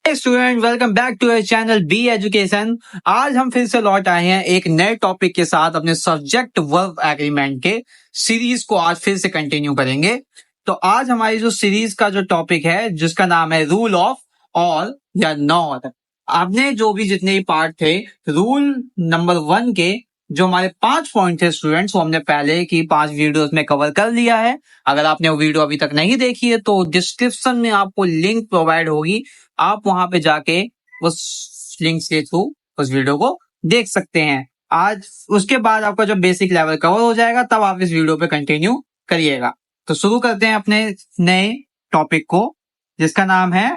Student, welcome back to our channel B education. आज हम फिर से लौट आए हैं एक नए टॉपिक के साथ। अपने सब्जेक्ट वर्ब एग्रीमेंट के सीरीज को आज फिर से कंटिन्यू करेंगे। तो आज हमारी जो सीरीज का जो टॉपिक है, जिसका नाम है रूल ऑफ और या नॉट। आपने जो भी जितने भी पार्ट थे, रूल नंबर 1 के जो हमारे 5 पॉइंट थे स्टूडेंट्स, वो हमने पहले की 5 वीडियोस में कवर कर लिया है। अगर आपने वो वीडियो अभी तक नहीं देखी है तो डिस्क्रिप्शन में आपको लिंक प्रोवाइड होगी, आप वहां पे जाके उस लिंक के थ्रू उस वीडियो को देख सकते हैं। आज उसके बाद आपका जो बेसिक लेवल कवर हो जाएगा, तब आप इस वीडियो पे कंटिन्यू करिएगा। तो शुरू करते हैं अपने नए टॉपिक को, जिसका नाम है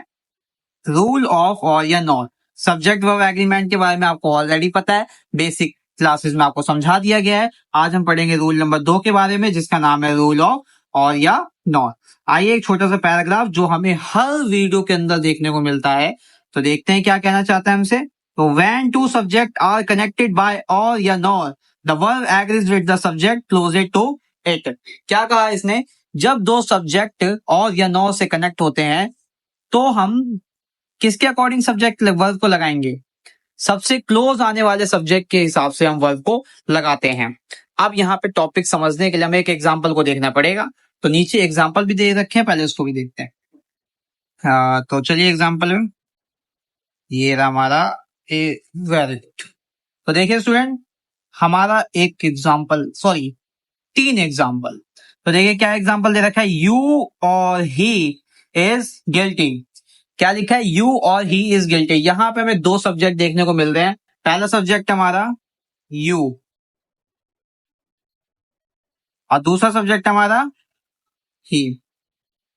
रूल ऑफ और या नॉट। सब्जेक्ट वर्ब एग्रीमेंट के बारे में आपको ऑलरेडी पता है, बेसिक क्लासेस में आपको समझा दिया गया है। आज हम पढ़ेंगे रूल नंबर 2 के बारे में, जिसका नाम है रूल ऑफ और या नॉट। आइए एक छोटा सा पैराग्राफ जो हमें हर वीडियो के अंदर देखने को मिलता है, तो देखते हैं क्या कहना चाहता है हमसे। तो when two subject are connected by or या nor, the verb agrees with the subject closer to it. क्या कहा इसने? जब दो सब्जेक्ट और या नॉट से कनेक्ट होते हैं तो हम किसके अकॉर्डिंग सब्जेक्ट वर्ब को लगाएंगे? सबसे क्लोज आने वाले सब्जेक्ट के हिसाब से हम वर्ब को लगाते हैं। अब यहाँ पे टॉपिक समझने के लिए हमें एक एग्जांपल को देखना पड़ेगा। तो नीचे एग्जांपल भी दे रखे हैं, पहले उसको भी देखते हैं। तो चलिए एग्जांपल में ये रहा हमारा वेरी गुड। तो देखिए स्टूडेंट, हमारा एक एग्जांपल 3 एग्जांपल। तो देखिए क्या एग्जांपल दे रखा है, यू और ही इज गिल्टी। क्या लिखा है? यू और ही इज गिल्टी। यहां पे हमें 2 सब्जेक्ट देखने को मिल रहे हैं। पहला सब्जेक्ट हमारा यू और दूसरा सब्जेक्ट हमारा ही।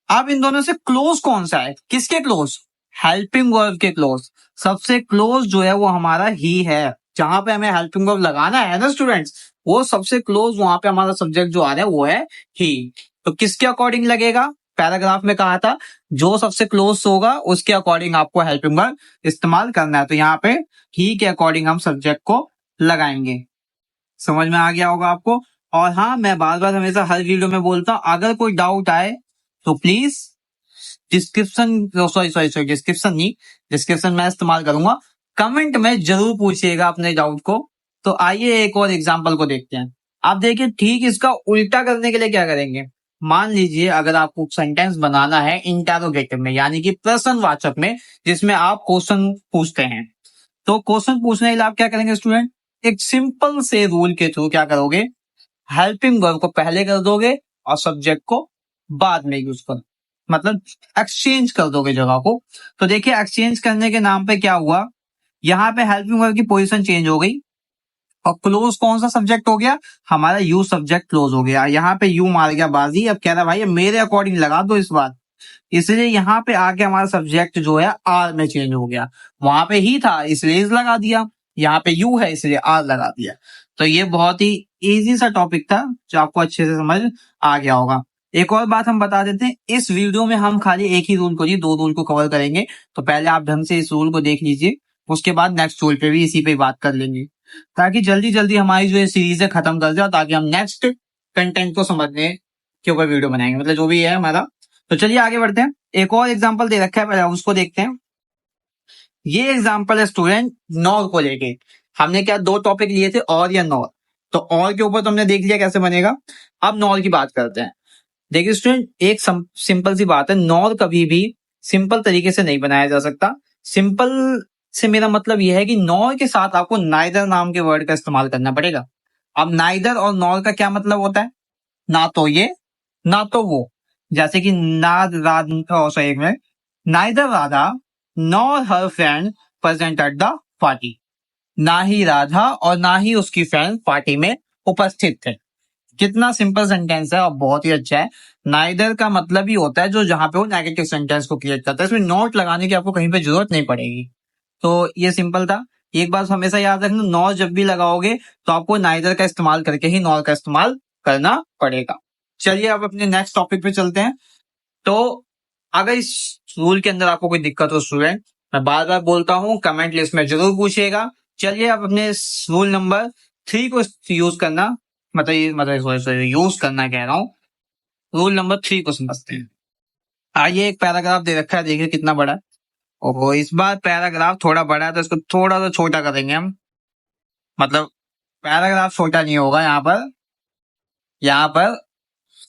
अब इन दोनों से क्लोज कौन सा है? किसके क्लोज? हेल्पिंग वर्ब के क्लोज। सबसे क्लोज जो है वो हमारा ही है। जहां पे हमें हेल्पिंग वर्ब लगाना है ना स्टूडेंट्स, वो सबसे क्लोज वहां पे हमारा सब्जेक्ट जो आ रहा है वो है ही। तो किसके अकॉर्डिंग लगेगा? पैराग्राफ में कहा था जो सबसे क्लोज होगा उसके अकॉर्डिंग आपको हेल्पिंग वर्ब इस्तेमाल करना है। तो यहाँ पे ही के अकॉर्डिंग हम सब्जेक्ट को लगाएंगे। समझ में आ गया होगा आपको। और हाँ, मैं बार बार हमेशा हर वीडियो में बोलता हूँ, अगर कोई डाउट आए तो प्लीज डिस्क्रिप्शन मैं इस्तेमाल करूंगा, कमेंट में जरूर पूछिएगा अपने डाउट को। तो आइए एक और एग्जांपल को देखते हैं। आप देखिए, ठीक इसका उल्टा करने के लिए क्या करेंगे? मान लीजिए अगर आपको सेंटेंस बनाना है इंटेरोगेटिव में, यानी कि प्रश्नवाचक में, जिसमें आप क्वेश्चन पूछते हैं, तो क्वेश्चन पूछने के लिए आप क्या करेंगे स्टूडेंट? एक सिंपल से रूल के थ्रू क्या करोगे? हेल्पिंग वर्ब को पहले कर दोगे और सब्जेक्ट को बाद में यूज करो, मतलब एक्सचेंज कर दोगे जगह को। तो देखिए एक्सचेंज करने के नाम पे क्या हुआ, यहाँ पे हेल्पिंग वर्ब की पोजीशन चेंज हो गई और क्लोज कौन सा सब्जेक्ट हो गया? हमारा यू सब्जेक्ट क्लोज हो गया। यहाँ पे यू मार गया बाजी। अब कह रहा भाई मेरे अकॉर्डिंग लगा दो इस बार, इसलिए यहाँ पे आके हमारा सब्जेक्ट जो है आर में चेंज हो गया। वहां पे ही था इसलिए इज लगा दिया, यहाँ पे यू है इसलिए आर लगा दिया। तो ये बहुत ही इजी सा टॉपिक था जो आपको अच्छे से समझ आ गया होगा। एक और बात हम बता देते हैं, इस वीडियो में हम खाली एक ही रूल को नहीं 2 रूल को कवर करेंगे। तो पहले आप ढंग से इस रूल को देख लीजिए, उसके बाद नेक्स्ट रूल पे भी इसी पे बात कर लेंगे, ताकि जल्दी जल्दी हमारी जो ये सीरीज है खत्म कर जाए, ताकि हम नेक्स्ट कंटेंट को समझने के ऊपर वीडियो बनाएंगे, मतलब जो भी है हमारा। तो चलिए आगे बढ़ते हैं। एक और एग्जाम्पल दे रखा है, पहले उसको देखते हैं। ये एग्जाम्पल है स्टूडेंट नॉर को लेके। हमने क्या 2 टॉपिक लिए थे, और या नॉर। तो और के ऊपर तो हमने देख लिया कैसे बनेगा। अब नॉर की बात करते हैं। देखिए स्टूडेंट, एक सिंपल सी बात है, नॉर कभी भी सिंपल तरीके से नहीं बनाया जा सकता। सिंपल से मेरा मतलब यह है कि नॉर के साथ आपको नाइदर नाम के वर्ड का इस्तेमाल करना पड़ेगा। अब नाइदर और नॉर का क्या मतलब होता है? ना तो ये ना तो वो। जैसे कि neither Radha nor her friend present at the party. ना ही राधा और ना ही उसकी फ्रेंड पार्टी में उपस्थित थे। कितना सिंपल सेंटेंस है और बहुत ही अच्छा है। नाइदर का मतलब ही होता है जो जहां पे वो नेगेटिव सेंटेंस को क्रिएट करता है, इसमें नॉट लगाने की आपको कहीं पे जरूरत नहीं पड़ेगी। तो ये सिंपल था। एक बात हमेशा याद रखना, नॉर जब भी लगाओगे तो आपको नाइदर का इस्तेमाल करके ही नॉर का इस्तेमाल करना पड़ेगा। चलिए अब अपने नेक्स्ट टॉपिक पे चलते हैं। तो अगर इस रूल के अंदर आपको कोई दिक्कत हो स्टूडेंट, मैं बार बार बोलता हूँ, कमेंट लिस्ट में जरूर पूछिएगा। चलिए अब अपने रूल नंबर 3 को यूज करना, यूज करना कह रहा हूँ, रूल नंबर 3 को समझते हैं। आइए एक पैराग्राफ दे रखा है, देखिए कितना बड़ा है और इस बार पैराग्राफ थोड़ा बड़ा है तो इसको थोड़ा सा छोटा करेंगे हम, मतलब पैराग्राफ छोटा नहीं होगा यहाँ पर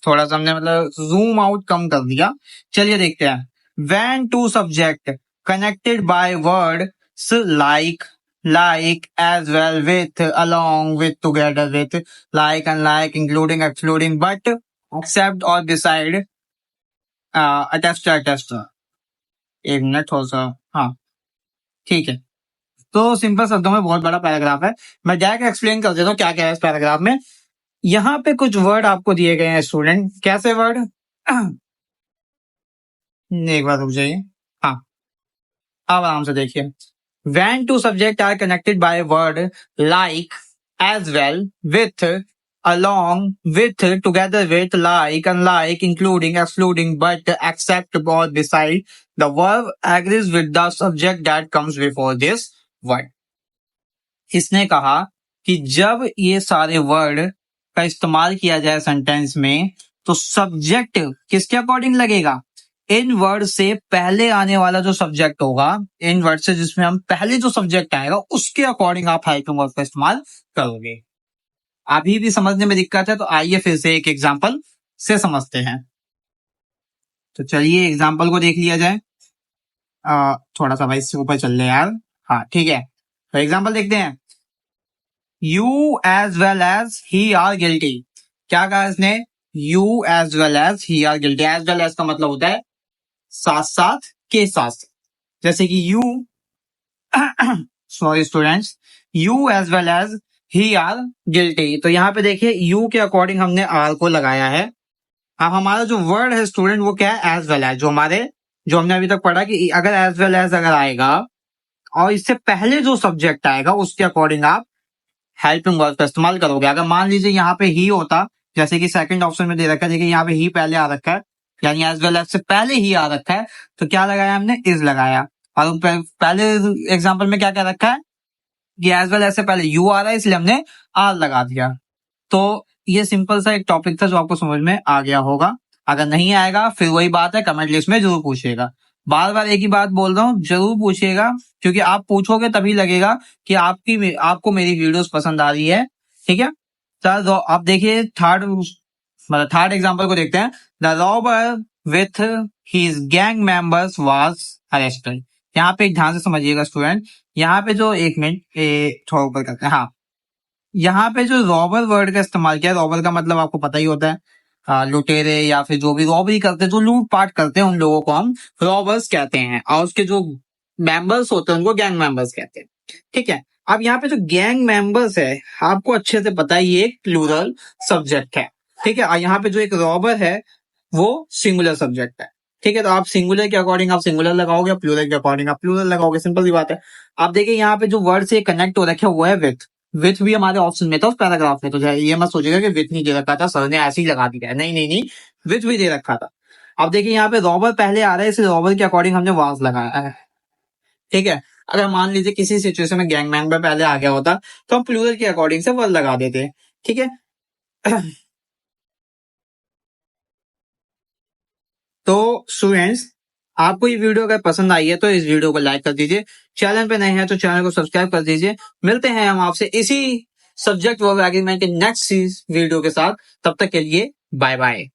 थोड़ा सा हमने मतलब जूम आउट कम कर दिया। चलिए देखते हैं। When two subject connected by word like as well with along with together with like unlike including excluding but except or beside attached। एक मिनट थोड़ा सा, हाँ ठीक है। तो सिंपल शब्दों में बहुत बड़ा पैराग्राफ है, मैं डायरेक्ट एक्सप्लेन कर देता हूँ क्या क्या है इस पैराग्राफ में। यहाँ पे कुछ वर्ड आपको दिए गए हैं स्टूडेंट, कैसे वर्ड एक बार रुक जाइए, हाँ अब आराम से देखिए। When two subjects are connected by a word like, as well, with, along, with, together with, like, unlike, including, excluding, but, except, or beside, the verb agrees with the subject that comes before this word। इसने कहा कि जब ये सारे word का इस्तेमाल किया जाए सेंटेंस में तो सब्जेक्ट किसके अकॉर्डिंग लगेगा, इन वर्ड से पहले आने वाला जो सब्जेक्ट होगा, इन वर्ड से जिसमें हम पहले जो सब्जेक्ट आएगा उसके अकॉर्डिंग आप हेल्पिंग वर्ब का इस्तेमाल करोगे। अभी भी समझने में दिक्कत है तो आइए फिर से एक एग्जांपल से समझते हैं। तो चलिए एग्जांपल को देख लिया जाए। थोड़ा सा भाई इससे ऊपर चल रहे यार, हाँ ठीक है। तो एग्जाम्पल देखते हैं। You as well as he are guilty. क्या कहा इसने, you as well as he are guilty. As well as का मतलब होता है साथ साथ के साथ, जैसे कि you sorry students, you as well as he are guilty. तो यहाँ पे देखिए यू के अकॉर्डिंग हमने आर को लगाया है। अब हमारा जो वर्ड है स्टूडेंट वो क्या है, एज वेल एज। जो हमने अभी तक पढ़ा कि अगर एज वेल एज अगर आएगा और इससे पहले जो सब्जेक्ट आएगा उसके अकॉर्डिंग आप हेल्पिंग वर्ब का इस्तेमाल करोगे। अगर मान लीजिए यहाँ पे ही होता, जैसे कि सेकंड ऑप्शन में दे रखा है, देखिए यहाँ पे ही पहले आ रखा है, यानी एज वेल एज से पहले ही आ रखा है, तो क्या लगाया हमने, इज लगाया। और पहले एग्जांपल में क्या क्या रखा है कि एज वेल एज से पहले यू आ रहा है इसलिए हमने आर लगा दिया। तो ये सिंपल सा एक टॉपिक था जो आपको समझ में आ गया होगा। अगर नहीं आएगा फिर वही बात है, कमेंट लिस्ट में जरूर पूछिएगा। बार बार एक ही बात बोल रहा हूँ, जरूर पूछिएगा, क्योंकि आप पूछोगे तभी लगेगा कि आपको मेरी वीडियोस पसंद आ रही है। ठीक है, तो आप देखिए थर्ड एग्जांपल को देखते हैं। The robber with his gang members was arrested. यहाँ पे ध्यान से समझिएगा स्टूडेंट, यहाँ पे जो एक मिनट थोड़ा ऊपर करते हैं, हाँ यहाँ पे जो रॉबर वर्ड का इस्तेमाल किया, रॉबर का मतलब आपको पता ही होता है, लुटेरे या फिर जो भी रॉबरी करते हैं, जो लूटपाट करते हैं, उन लोगों को हम रॉबर्स कहते हैं, और उसके जो मेंबर्स होते हैं उनको गैंग मेंबर्स कहते हैं। ठीक है, अब यहाँ पे जो गैंग मेंबर्स है आपको अच्छे से पता है ये एक प्लूरल सब्जेक्ट है। ठीक है, और यहाँ पे जो एक रॉबर है वो सिंगुलर सब्जेक्ट है। ठीक है, तो आप सिंगुलर के अकॉर्डिंग आप सिंगुलर लगाओगे, प्लूरल के अकॉर्डिंग आप प्लूरल लगाओगे, सिंपल सी बात है। आप देखिए यहाँ पे जो वर्ड से कनेक्ट हो रखे वो है विथ भी हमारे ऑप्शन में था उस पैराग्राफ में, तो ये मत सोचिएगा कि विथ नहीं दे रखा था, सर ने ऐसे ही लगा दिया है, नहीं नहीं नहीं, विथ भी दे रखा था। अब देखिए यहाँ पे रॉबर पहले आ रहा है, इसलिए रॉबर के अकॉर्डिंग हमने वाज लगाया है। ठीक है, अगर मान लीजिए किसी सिचुएशन में गैंग मेंबर पहले आ गया होता तो हम प्लूरल के अकॉर्डिंग से वर्ड लगा देते। ठीक है तो स्टूडेंट्स, आपको ये वीडियो अगर पसंद आई है तो इस वीडियो को लाइक कर दीजिए, चैनल पे नए हैं तो चैनल को सब्सक्राइब कर दीजिए। मिलते हैं हम आपसे इसी सब्जेक्ट वर्ब एग्रीमेंट के नेक्स्ट वीडियो के साथ, तब तक के लिए बाय बाय।